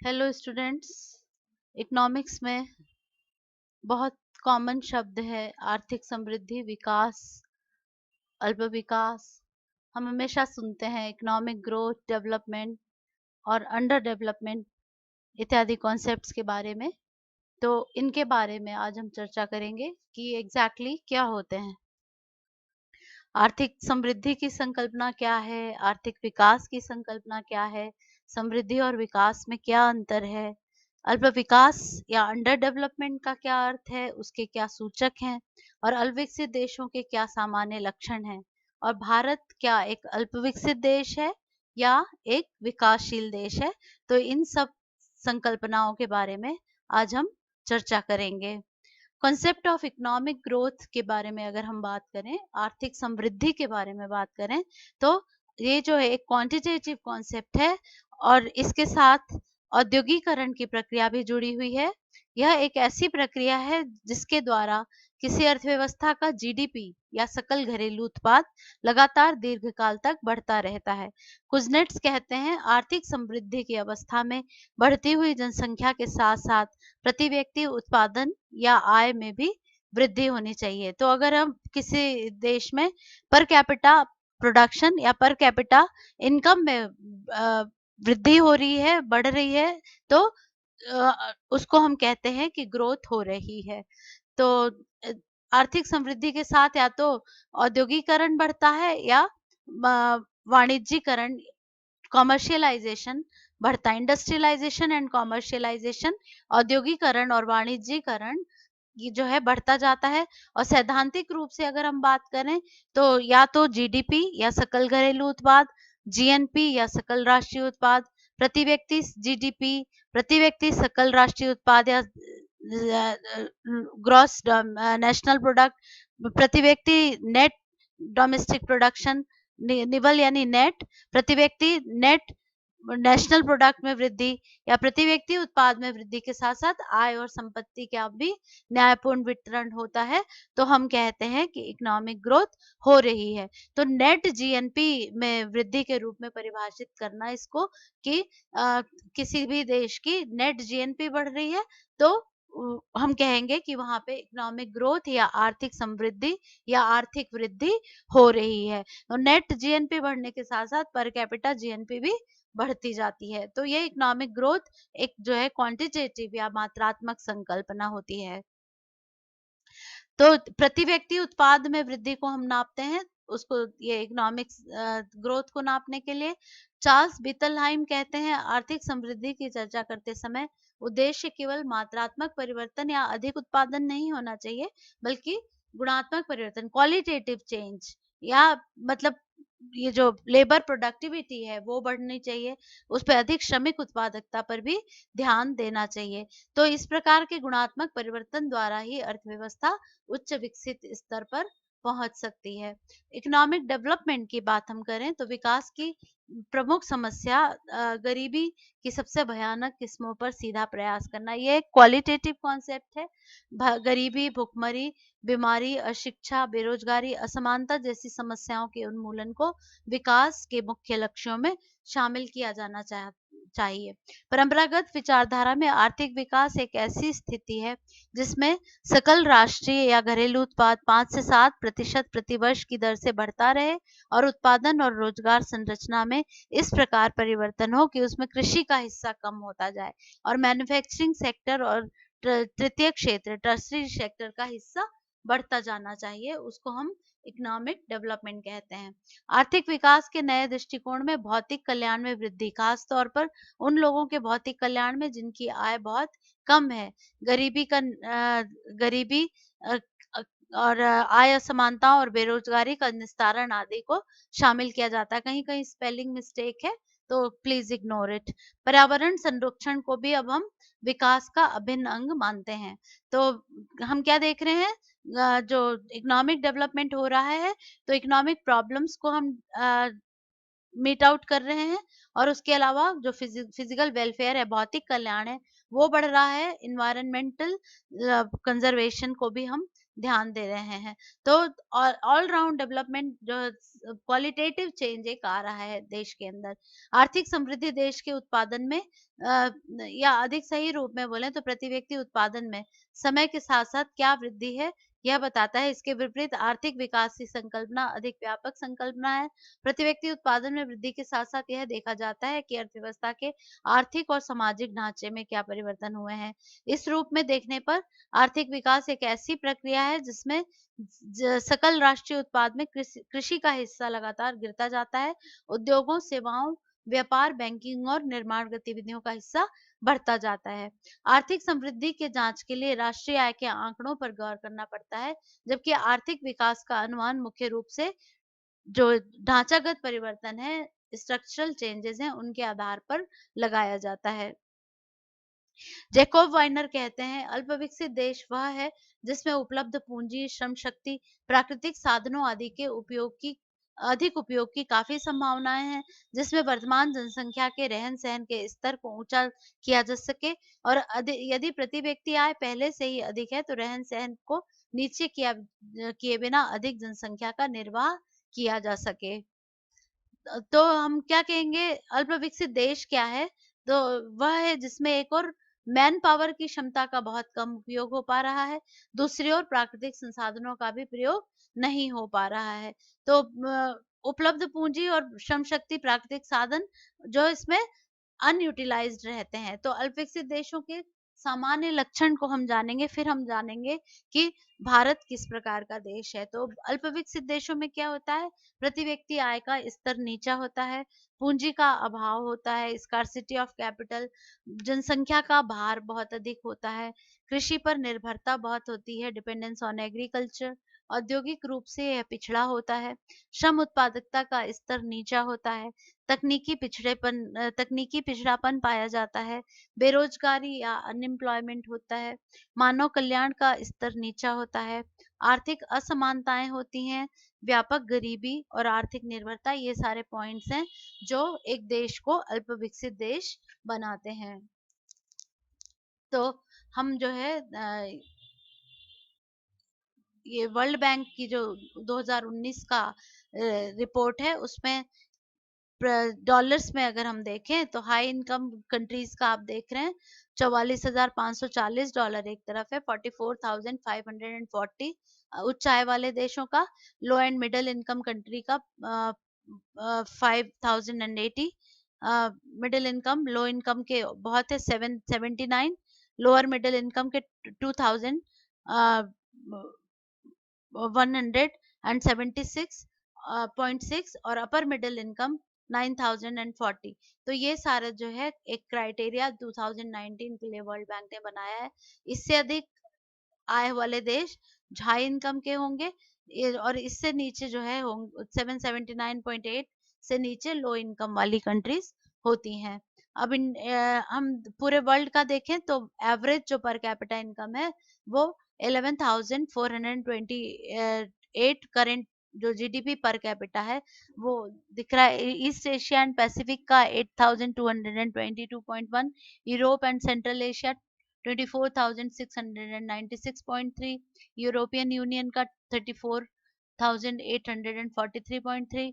Hello students. Economics में बहुत common शब्द है आर्थिक समृद्धि, विकास, अल्प विकास। हम हमेशा सुनते हैं इकोनॉमिक ग्रोथ, डेवलपमेंट और अंडर डेवलपमेंट इत्यादि कॉन्सेप्ट्स के बारे में। तो इनके बारे में आज हम चर्चा करेंगे कि एग्जैक्टली क्या होते हैं। आर्थिक समृद्धि की संकल्पना क्या है, आर्थिक विकास की संकल्पना क्या है, समृद्धि और विकास में क्या अंतर है, अल्प विकास या अंडर डेवलपमेंट का क्या अर्थ है, उसके क्या सूचक हैं और अल्पविकसित देशों के क्या सामान्य लक्षण हैं, और भारत क्या एक अल्प विकसित देश है या एक विकासशील देश है। तो इन सब संकल्पनाओं के बारे में आज हम चर्चा करेंगे। कॉन्सेप्ट ऑफ इकोनॉमिक ग्रोथ के बारे में अगर हम बात करें, आर्थिक समृद्धि के बारे में बात करें, तो ये जो है एक क्वांटिटेटिव कॉन्सेप्ट है और इसके साथ औद्योगिकरण की प्रक्रिया भी जुड़ी हुई है। यह एक ऐसी प्रक्रिया है जिसके द्वारा किसी अर्थव्यवस्था का जीडीपी या सकल घरेलू उत्पाद लगातार दीर्घकाल तक बढ़ता रहता है। कुजनेट्स कहते हैं आर्थिक समृद्धि की अवस्था में बढ़ती हुई जनसंख्या के साथ साथ प्रति व्यक्ति उत्पादन या आय में भी वृद्धि होनी चाहिए। तो अगर हम किसी देश में पर कैपिटा प्रोडक्शन या पर कैपिटा इनकम में वृद्धि हो रही है, बढ़ रही है, तो उसको हम कहते हैं कि ग्रोथ हो रही है। तो अ, आर्थिक समृद्धि के साथ या तो औद्योगिकरण बढ़ता है या वाणिज्यिकरण, कॉमर्शियलाइजेशन बढ़ता है। इंडस्ट्रियलाइजेशन एंड कॉमर्शियलाइजेशन, औद्योगिकरण और वाणिज्यिकरण ये जो है बढ़ता जाता है। और सैद्धांतिक रूप से अगर हम बात करें तो या तो जीडीपी या सकल घरेलू उत्पाद, जीएनपी या सकल राष्ट्रीय उत्पाद, प्रति व्यक्ति जीडीपी, प्रति व्यक्ति सकल राष्ट्रीय उत्पाद या ग्रॉस नेशनल प्रोडक्ट, प्रति व्यक्ति नेट डोमेस्टिक प्रोडक्शन, निवल यानी नेट, प्रति व्यक्ति नेट नेशनल प्रोडक्ट में वृद्धि या प्रति व्यक्ति उत्पाद में वृद्धि के साथ साथ आय और संपत्ति का भी न्यायपूर्ण वितरण होता है। तो हम कहते हैं कि इकोनॉमिक ग्रोथ हो रही है। तो नेट जीएनपी में वृद्धि के रूप में परिभाषित करना इसको कि किसी भी देश की नेट जीएनपी बढ़ रही है तो हम कहेंगे कि वहां पे इकोनॉमिक ग्रोथ या आर्थिक समृद्धि या आर्थिक वृद्धि हो रही है। तो नेट जीएनपी बढ़ने के साथ साथ पर कैपिटा जीएनपी भी बढ़ती जाती है। तो ये इकोनॉमिक ग्रोथ एक जो है क्वांटिटेटिव या मात्रात्मक संकल्पना होती है। तो प्रति व्यक्ति उत्पाद में वृद्धि को हम नापते हैं, उसको ये इकोनॉमिक्स ग्रोथ को नापने के लिए चार्ल्स बीतलहाइम कहते हैं आर्थिक समृद्धि की चर्चा करते समय उद्देश्य केवल मात्रात्मक परिवर्तन या अधिक उत्पादन नहीं होना चाहिए, बल्कि गुणात्मक परिवर्तन, क्वालिटेटिव चेंज, या मतलब ये जो लेबर प्रोडक्टिविटी है वो बढ़नी चाहिए, उस पर अधिक श्रमिक उत्पादकता पर भी ध्यान देना चाहिए। तो इस प्रकार के गुणात्मक परिवर्तन द्वारा ही अर्थव्यवस्था उच्च विकसित स्तर पर पहुंच सकती है। इकोनॉमिक डेवलपमेंट की बात हम करें तो विकास की प्रमुख समस्या गरीबी की सबसे भयानक किस्मों पर सीधा प्रयास करना, ये एक क्वालिटेटिव कॉन्सेप्ट है। गरीबी, भुखमरी, बीमारी, अशिक्षा, बेरोजगारी, असमानता जैसी समस्याओं के उन्मूलन को विकास के मुख्य लक्ष्यों में शामिल किया जाना चाहिए। परंपरागत विचारधारा में आर्थिक विकास एक ऐसी स्थिति है जिसमें सकल राष्ट्रीय या घरेलू उत्पाद 5 से 7% प्रतिवर्ष की दर से बढ़ता रहे और उत्पादन और रोजगार संरचना में इस प्रकार परिवर्तन हो कि उसमें कृषि का हिस्सा कम होता जाए और मैन्युफैक्चरिंग सेक्टर और तृतीय क्षेत्र, टर्सरी सेक्टर का हिस्सा बढ़ता जाना चाहिए। उसको हम इकोनॉमिक डेवलपमेंट कहते हैं। आर्थिक विकास के नए दृष्टिकोण में भौतिक कल्याण में वृद्धि, खास तौर पर उन लोगों के भौतिक कल्याण में जिनकी आय बहुत कम है, गरीबी अ, अ, और आय असमानता और बेरोजगारी का निस्तारण आदि को शामिल किया जाता है। कहीं कहीं स्पेलिंग मिस्टेक है तो प्लीज इग्नोर इट। पर्यावरण संरक्षण को भी अब हम विकास का अभिन्न अंग मानते हैं। तो हम क्या देख रहे हैं, जो इकोनॉमिक डेवलपमेंट हो रहा है तो इकोनॉमिक प्रॉब्लम्स को हम मीट आउट कर रहे हैं और उसके अलावा जो फिजिकल वेलफेयर है, भौतिक कल्याण है, वो बढ़ रहा है। इन्वायरमेंटल कंजर्वेशन को भी हम ध्यान दे रहे हैं। तो ऑल राउंड डेवलपमेंट जो क्वालिटेटिव चेंज एक आ रहा है देश के अंदर। आर्थिक समृद्धि देश के उत्पादन में या अधिक सही रूप में बोलें तो प्रति व्यक्ति उत्पादन में समय के साथ साथ क्या वृद्धि है यह बताता है। इसके विपरीत आर्थिक विकास की संकल्पना अधिक व्यापक संकल्पना है। प्रति व्यक्ति उत्पादन में वृद्धि के साथ साथ यह देखा जाता है कि अर्थव्यवस्था के आर्थिक और सामाजिक ढांचे में क्या परिवर्तन हुए हैं। इस रूप में देखने पर आर्थिक विकास एक ऐसी प्रक्रिया है जिसमें सकल राष्ट्रीय उत्पाद में कृषि का हिस्सा लगातार गिरता जाता है। उद्योगों, सेवाओं, व्यापार, बैंकिंग और निर्माण गतिविधियों का हिस्सा बढ़ता जाता है। आर्थिक समृद्धि के जांच के लिए राष्ट्रीय आय के आंकड़ों पर गौर करना पड़ता है, जबकि आर्थिक विकास का अनुमान मुख्य रूप से जो ढांचागत परिवर्तन है, स्ट्रक्चरल चेंजेस हैं, उनके आधार पर लगाया जाता है। जैकब वाइनर कहते हैं, अल्पविकसित देश वह है जिसमें उपलब्ध पूंजी, श्रम शक्ति, प्राकृतिक साधनों आदि के अधिक उपयोग की काफी संभावनाएं हैं, जिसमें वर्तमान जनसंख्या के रहन सहन के स्तर को ऊंचा किया जा सके और यदि प्रति व्यक्ति आय पहले से ही अधिक है तो रहन सहन को नीचे किए बिना अधिक जनसंख्या का निर्वाह किया जा सके। तो हम क्या कहेंगे, अल्प विकसित देश क्या है? तो वह है जिसमें एक और मैन पावर की क्षमता का बहुत कम उपयोग हो पा रहा है, दूसरी ओर प्राकृतिक संसाधनों का भी प्रयोग नहीं हो पा रहा है। तो उपलब्ध पूंजी और श्रम शक्ति, प्राकृतिक साधन जो इसमें अनयूटिलाइज्ड रहते हैं। तो अल्पविकसित देशों के सामान्य लक्षण को हम जानेंगे, फिर हम जानेंगे कि भारत किस प्रकार का देश है। तो अल्पविकसित देशों में क्या होता है, प्रति व्यक्ति आय का स्तर नीचा होता है, पूंजी का अभाव होता है, स्कार्सिटी ऑफ कैपिटल, जनसंख्या का भार बहुत अधिक होता है, कृषि पर निर्भरता बहुत होती है, डिपेंडेंस ऑन एग्रीकल्चर, औद्योगिक रूप से यह पिछड़ा होता है, श्रम उत्पादकता का स्तर नीचा होता है, तकनीकी पिछड़ापन पाया जाता है, बेरोजगारी या अनएम्प्लॉयमेंट होता है, मानव कल्याण का स्तर नीचा होता है, आर्थिक असमानताएं होती हैं, व्यापक गरीबी और आर्थिक निर्भरता, ये सारे पॉइंट्स हैं जो एक देश को अल्प विकसित देश बनाते हैं। तो हम जो है ये वर्ल्ड बैंक की जो 2019 का रिपोर्ट है उसमें डॉलर्स में अगर हम देखें तो हाई इनकम कंट्रीज का आप देख रहे हैं $44,540 एक तरफ है, 44,540 उच्च आय वाले देशों का, लो एंड मिडिल इनकम कंट्री का 5,080, मिडिल इनकम, लो इनकम के बहुत है 779, लोअर मिडिल इनकम के 2,000 176.6 और अपर मिडिल इनकम 9,040। तो ये सारा जो है एक क्राइटेरिया 2019 के लिए वर्ल्ड बैंक ने बनाया है। इससे अधिक आय वाले देश हाई इनकम के होंगे और इससे नीचे जो है 779.8 से नीचे लो इनकम वाली कंट्रीज होती हैं। अब हम पूरे वर्ल्ड का देखें तो एवरेज जो पर कैपिटा इनकम है वो 11,428 करेंट जो जीडीपी पर कैपिटा है वो दिख रहा है। ईस्ट एशिया एंड पैसिफिक का 8,222.1, Europe and central Asia 24,696.3, European union का 34,843.3,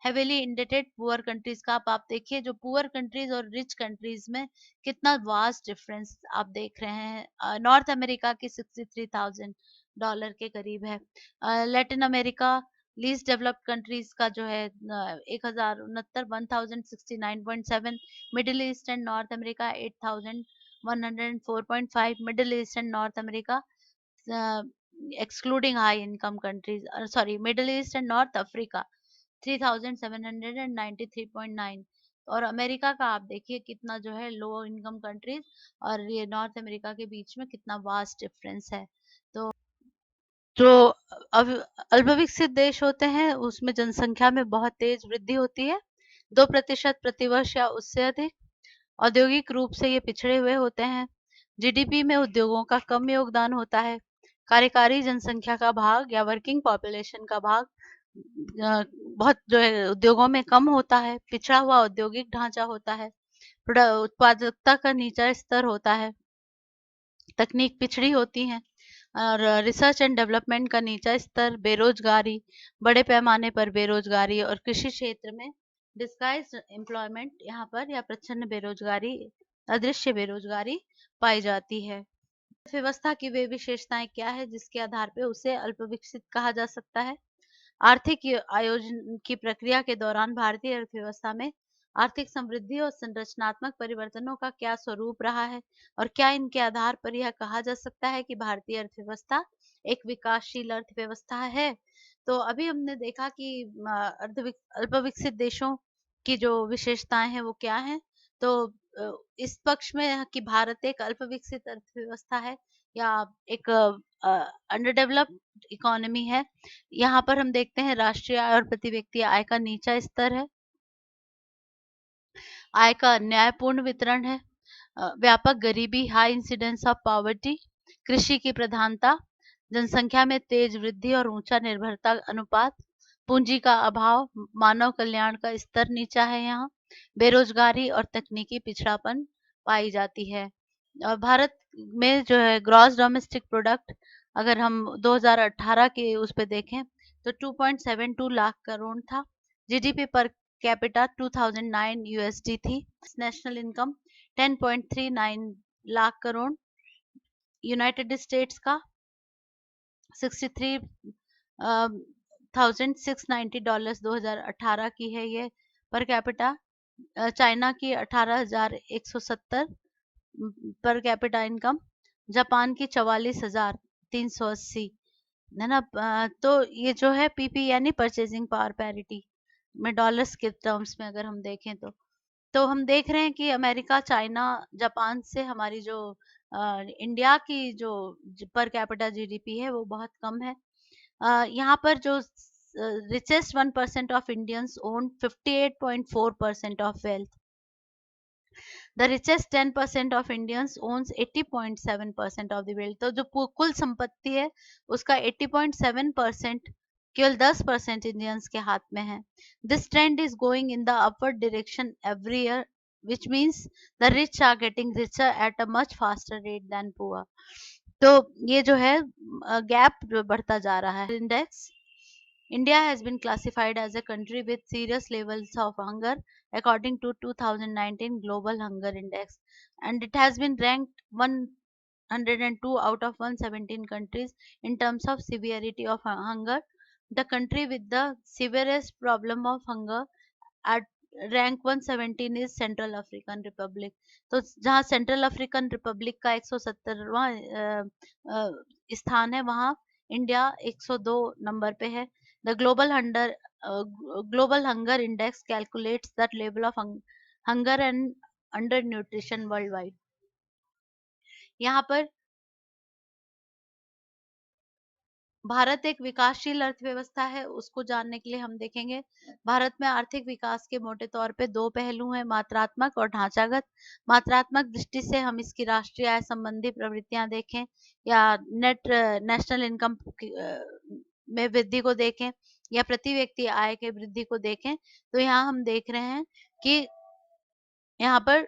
हेवीली इंडेटेड पुअर कंट्रीज का आप देखिए, जो पुअर कंट्रीज और रिच कंट्रीज में कितना वास्ट डिफरेंस आप देख रहे हैं। नॉर्थ अमेरिका की $63,000 के करीब है। Latin America least developed countries का जो है 1069.7, middle east and north America 8,104.5, middle east and north America excluding high income countries, sorry, middle east and north Africa 3,793.9, और अमेरिका का आप देखिए कितना जो है लो इनकम कंट्रीज और ये नॉर्थ अमेरिका के बीच में कितना वास्ट डिफरेंस है। तो जो अब अल्पविकसित देश होते हैं उसमें जनसंख्या में बहुत तेज वृद्धि होती है, 2% प्रतिवर्ष या उससे अधिक। औद्योगिक रूप से ये पिछड़े हुए होते हैं, जीडीपी में उद्योगों का कम योगदान होता है, कार्यकारी जनसंख्या का भाग या वर्किंग पॉपुलेशन का भाग बहुत जो है उद्योगों में कम होता है, पिछड़ा हुआ औद्योगिक ढांचा होता है, उत्पादकता का नीचा स्तर होता है, तकनीक पिछड़ी होती है, और रिसर्च एंड डेवलपमेंट का नीचा स्तर, बेरोजगारी, बड़े पैमाने पर बेरोजगारी और कृषि क्षेत्र में डिस्गाइज्ड एम्प्लॉयमेंट यहाँ पर या प्रच्छन्न बेरोजगारी, अदृश्य बेरोजगारी पाई जाती है। अर्थव्यवस्था की वे विशेषताएं क्या है जिसके आधार पे उसे अल्पविकसित कहा जा सकता है? आर्थिक आयोजन की प्रक्रिया के दौरान भारतीय अर्थव्यवस्था में आर्थिक समृद्धि और संरचनात्मक परिवर्तनों का क्या स्वरूप रहा है और क्या इनके आधार पर यह कहा जा सकता है कि भारतीय अर्थव्यवस्था एक विकासशील अर्थव्यवस्था है? तो अभी हमने देखा कि अल्पविकसित देशों की जो विशेषताएं हैं वो क्या हैं। तो इस पक्ष में है कि भारत एक अल्पविकसित अर्थव्यवस्था है या एक अंडर डेवलप्ड इकोनॉमी है। यहाँ पर हम देखते हैं राष्ट्रीय आय और प्रति व्यक्ति आय का नीचा स्तर है, आय का न्यायपूर्ण वितरण है, व्यापक गरीबी, हाई इंसिडेंस ऑफ पॉवर्टी, कृषि की प्रधानता, जनसंख्या में तेज वृद्धि और ऊंचा निर्भरता अनुपात, पूंजी का अभाव, मानव कल्याण का स्तर नीचा है, यहाँ बेरोजगारी और तकनीकी पिछड़ापन पाई जाती है। भारत में जो है ग्रॉस डोमेस्टिक प्रोडक्ट अगर हम 2018 के उस पे देखें तो 2.72 लाख करोड़ था। जीडीपी पर कैपिटा 2009 यूएसडी थी। National income 10.39 lakh crore. United states का 63,690 डॉलर्स 2018 की है ये पर कैपिटा। चाइना की 18,170 पर कैपिटा इनकम। जापान की 44,380 है ना। तो ये जो है पीपी यानी परचेजिंग पावर पैरिटी में डॉलर्स के टर्म्स में अगर हम देखें तो हम देख रहे हैं कि अमेरिका, चाइना, जापान से हमारी जो इंडिया की जो पर कैपिटा जीडीपी है वो बहुत कम है। यहाँ पर जो richest 1% of Indians own 58.4% of wealth. The richest 10% of Indians owns 80.7% of the wealth. तो जो कुल संपत्ति है उसका 80.7% केवल 10% इंडियंस के हाथ में है. This trend is going in the upward direction every year, which means the rich are getting richer at a much faster rate than poor. तो ये जो है गैप जो बढ़ता जा रहा है. Index India has been classified as a country with serious levels of hunger according to 2019 Global Hunger Index, and it has been ranked 102 out of 117 countries in terms of severity of hunger. The country with the severest problem of hunger at rank 117 is central African Republic. तो जहाँ central African Republic का 170वां स्थान है वहाँ India 102 number पे है। The global hunger index calculates that level of hunger and under nutrition world wide. यहाँ पर भारत एक विकासशील अर्थव्यवस्था है उसको जानने के लिए हम देखेंगे भारत में आर्थिक विकास के मोटे तौर पे दो पहलू हैं, मात्रात्मक और ढांचागत। मात्रात्मक दृष्टि से हम इसकी राष्ट्रीय आय संबंधी प्रवृत्तियां देखें या नेट नेशनल इनकम में वृद्धि को देखें या प्रति व्यक्ति आय के वृद्धि को देखें तो यहाँ हम देख रहे हैं कि यहाँ पर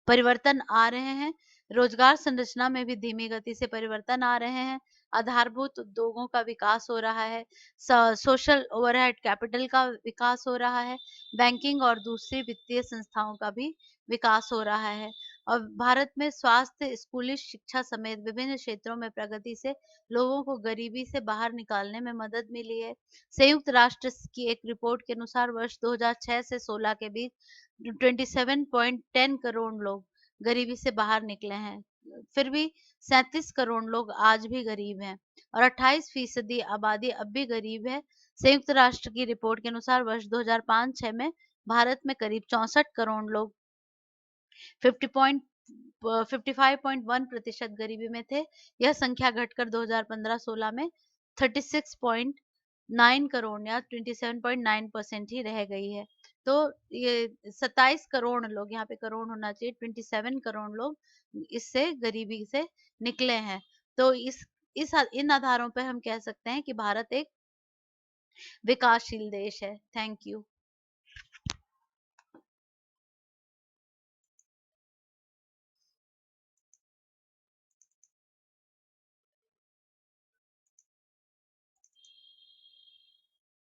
परिवर्तन आ रहे हैं। रोजगार संरचना में भी धीमी गति से परिवर्तन आ रहे हैं। आधारभूत उद्योगों का विकास हो रहा है। सोशल ओवरहेड कैपिटल का विकास हो रहा है। बैंकिंग और दूसरी वित्तीय संस्थाओं का भी विकास हो रहा है। और भारत में स्वास्थ्य, स्कूली शिक्षा समेत विभिन्न क्षेत्रों में प्रगति से लोगों को गरीबी से बाहर निकालने में मदद मिली है। संयुक्त राष्ट्र की एक रिपोर्ट के अनुसार वर्ष 2006 से 16 के बीच 27.10 करोड़ लोग गरीबी से बाहर निकले हैं। फिर भी 37 करोड़ लोग आज भी गरीब हैं और 28% आबादी अब भी गरीब है। संयुक्त राष्ट्र की रिपोर्ट के अनुसार वर्ष 2005-6 में भारत में करीब 64 करोड़ लोग 55.1% गरीबी में थे। यह संख्या घटकर 2015-16 में 36.9 करोड़ या 27.9% ही रह गई है। तो ये 27 करोड़ लोग, यहाँ पे करोड़ होना चाहिए, 27 करोड़ लोग इससे गरीबी से निकले हैं। तो इस इन आधारों पर हम कह सकते हैं कि भारत एक विकासशील देश है। Thank you.